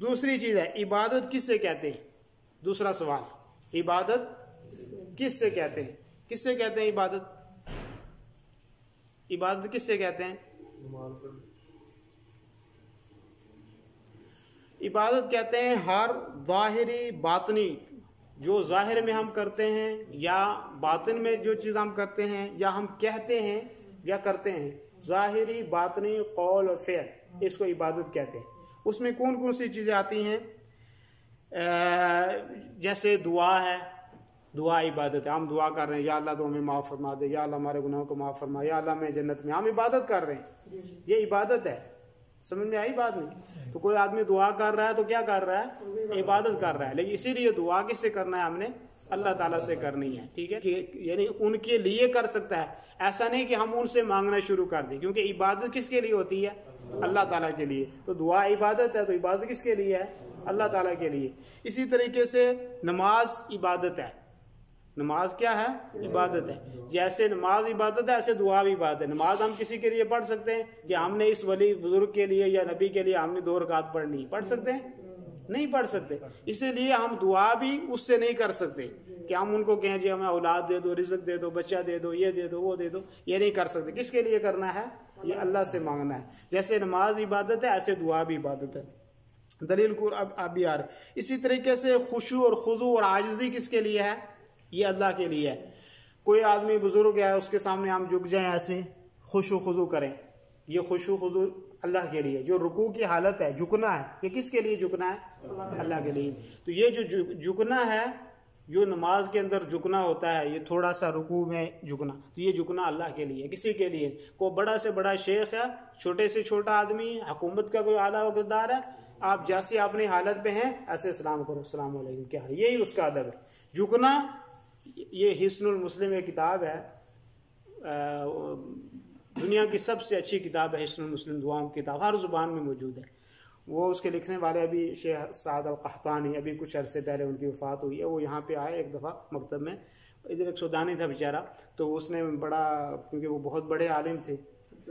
दूसरी चीज है इबादत किससे कहते हैं, दूसरा सवाल, इबादत किससे कहते हैं, किससे कहते हैं इबादत, इबादत किससे कहते हैं? इबादत कहते हैं हर ज़ाहिरी बातनी, जो ज़ाहिर में हम करते हैं या बातिन में जो चीज़ हम करते हैं या हम कहते हैं या करते हैं, ज़ाहिरी बातनी कौल और फ़िल, इसको इबादत कहते हैं। उसमें कौन कौन सी चीज़ें आती हैं? जैसे दुआ है, दुआ इबादत है, हम दुआ कर रहे हैं या अल्लाह तो हमें माफ़ फरमा दे, या अल्लाह हमारे गुनाहों को माफ़ फरमा, या अल्लाह मैं जन्नत में, हम इबादत कर रहे हैं, ये इबादत है। समझ में आई बात नहीं? तो कोई आदमी दुआ कर रहा है तो क्या कर रहा है? इबादत कर रहा है। लेकिन इसीलिए दुआ किससे करना है? हमने अल्लाह ताला से करनी है, ठीक है, यानी उनके लिए कर सकता है, ऐसा नहीं कि हम उनसे मांगना शुरू कर दें, क्योंकि इबादत किसके लिए होती है? अल्लाह ताला के लिए। तो दुआ इबादत है, तो इबादत किसके लिए है? अल्लाह ताला के लिए। इसी तरीके से नमाज इबादत है, नमाज क्या है? इबादत है। जैसे नमाज इबादत है ऐसे दुआ भी इबादत है। नमाज हम किसी के लिए पढ़ सकते हैं कि हमने इस वली बुजुर्ग के लिए या नबी के लिए हमने 2 रकात पढ़नी, पढ़ सकते हैं? नहीं पढ़ सकते। इसीलिए हम दुआ भी उससे नहीं कर सकते कि हम उनको कहें जी हमें औलाद दे दो, रिज़्क दे दो, बच्चा दे दो, ये दे दो, वो दे दो, ये नहीं कर सकते। किसके लिए करना है? ये अल्लाह से मांगना है। जैसे नमाज इबादत है ऐसे दुआ भी इबादत है। दलील को अब भी आ रहे। इसी तरीके से खुशू और खुजू और आजिज़ी किसके लिए है? ये अल्लाह के लिए है। कोई आदमी बुजुर्ग है, उसके सामने हम झुक जाएं, ऐसे खुशू खुजू करें, ये खुशू खुजू अल्लाह के लिए। जो रुकू की हालत है, झुकना है, ये किसके लिए झुकना है? अल्लाह के लिए। तो ये जो झुकना है, जो नमाज के अंदर झुकना होता है, ये थोड़ा सा रुकू में झुकना, तो ये झुकना अल्लाह के लिए, किसी के लिए। कोई बड़ा से बड़ा शेख है, छोटे से छोटा आदमी, हुकूमत का कोई आला किरदार है, आप जैसे अपनी हालत पे हैं ऐसे सलाम करो, अस्सलाम वालेकुम, क्या है, यही उसका अदब है, झुकना। ये हिस्नुल मुस्लिम एक किताब है, दुनिया की सबसे अच्छी किताब है हिस्नुल मुस्लिम, दुआओं की किताब, हर जुबान में मौजूद है। वो उसके लिखने वाले अभी शेख साद अल कहतानी, अभी कुछ अरसे पहले उनकी वफ़ात हुई है। वो यहाँ पे आए एक दफ़ा मकतब में, इधर एक सूडानी था बेचारा, तो उसने बड़ा, क्योंकि वो बहुत बड़े आलिम थे,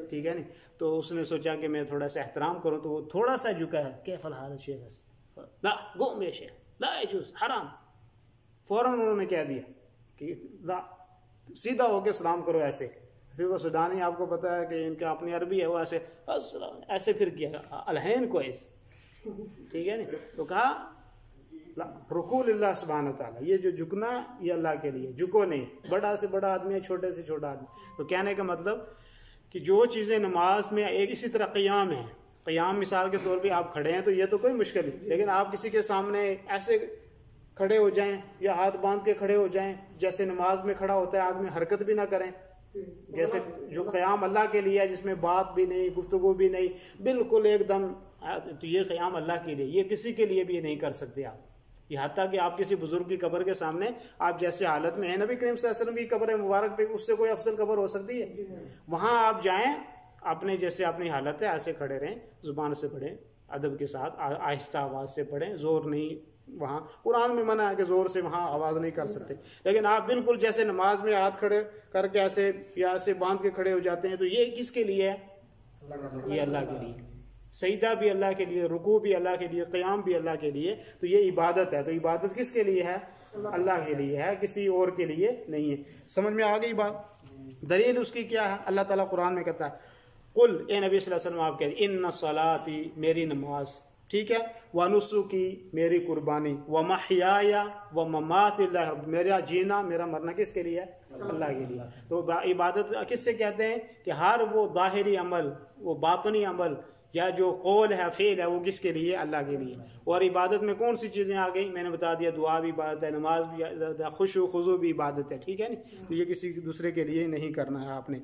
ठीक है नहीं, तो उसने सोचा कि मैं थोड़ा सा एहतराम करूँ, तो वो थोड़ा सा झुका है, कैफल हाल शेख, ला गो मे शेख ला यजूज़ हराम, फ़ौरन उन्होंने कह दिया कि ला, सीधा होके सलाम करो ऐसे। फिर वो सूडानी, आपको पता है कि इनका अपनी अरबी है, वो ऐसे फिर किया अलहैन को ऐसे, ठीक है नहीं, तो कहा रुकू लिल्लाह सुब्हानहू तआला, ये जो झुकना ये अल्लाह के लिए, झुको नहीं, बड़ा से बड़ा आदमी है, छोटे से छोटा आदमी। तो कहने का मतलब कि जो चीज़ें नमाज में एक, इसी तरह क़याम है, क़याम मिसाल के तौर पे आप खड़े हैं तो ये तो कोई मुश्किल नहीं, लेकिन आप किसी के सामने ऐसे खड़े हो जाएं या हाथ बांध के खड़े हो जाएं, जैसे नमाज में खड़ा होता है आदमी, हरकत भी ना करें, जैसे जो क़याम अल्लाह के लिए है, जिसमें बात भी नहीं, गुफ्तगू भी नहीं, बिल्कुल एकदम, तो ये क़याम अल्लाह के लिए, ये किसी के लिए भी नहीं कर सकते आप। ये हत्ता कि आप किसी बुजुर्ग की कब्र के सामने आप जैसे हालत में है, नबी करीम सल्लल्लाहु अलैहि वसल्लम की कब्र मुबारक पे, उससे कोई अफजल कब्र हो सकती है? वहां आप जाएं, अपने जैसे अपनी हालत है ऐसे खड़े रहें, जुबान से पढ़ें, अदब के साथ, आहिस्ता आवाज से पढ़ें, जोर नहीं। वहाँ कुरान में मना है कि जोर से वहाँ आवाज नहीं कर सकते, लेकिन आप बिल्कुल जैसे नमाज में हाथ खड़े करके ऐसे या ऐसे बांध के खड़े हो जाते हैं, तो ये किसके लिए है? ये अल्लाह के लिए। सईदा भी अल्लाह के लिए, रुकू भी अल्लाह के लिए, क़याम भी अल्लाह के लिए। तो ये इबादत है। तो इबादत किसके लिए है? अल्लाह के लिए है, किसी और के लिए नहीं है। समझ में आ गई बात? दलील उसकी क्या है? अल्लाह ताला कुरान में कहता है, कुल ए नबी सल्लल्लाहु अलैहि वसल्लम आप कहते, इन्ना सलाती मेरी नमाज, ठीक है, व नुसुकी मेरी कुर्बानी, व महयाया व ममाती, मेरा जीना मेरा मरना किसके लिए है? अल्लाह के लिए। तो इबादत किससे कहते हैं? कि हर वो ज़ाहिरी अमल, वो बातनी अमल या जो कौल है, फेल है, वो किसके लिए? अल्लाह के लिए। और इबादत में कौन सी चीज़ें आ गई? मैंने बता दिया, दुआ भी इबादत है, नमाज भी, खुशू खुजू भी इबादत है, ठीक है नहीं। तो ये किसी दूसरे के लिए नहीं करना है आपने।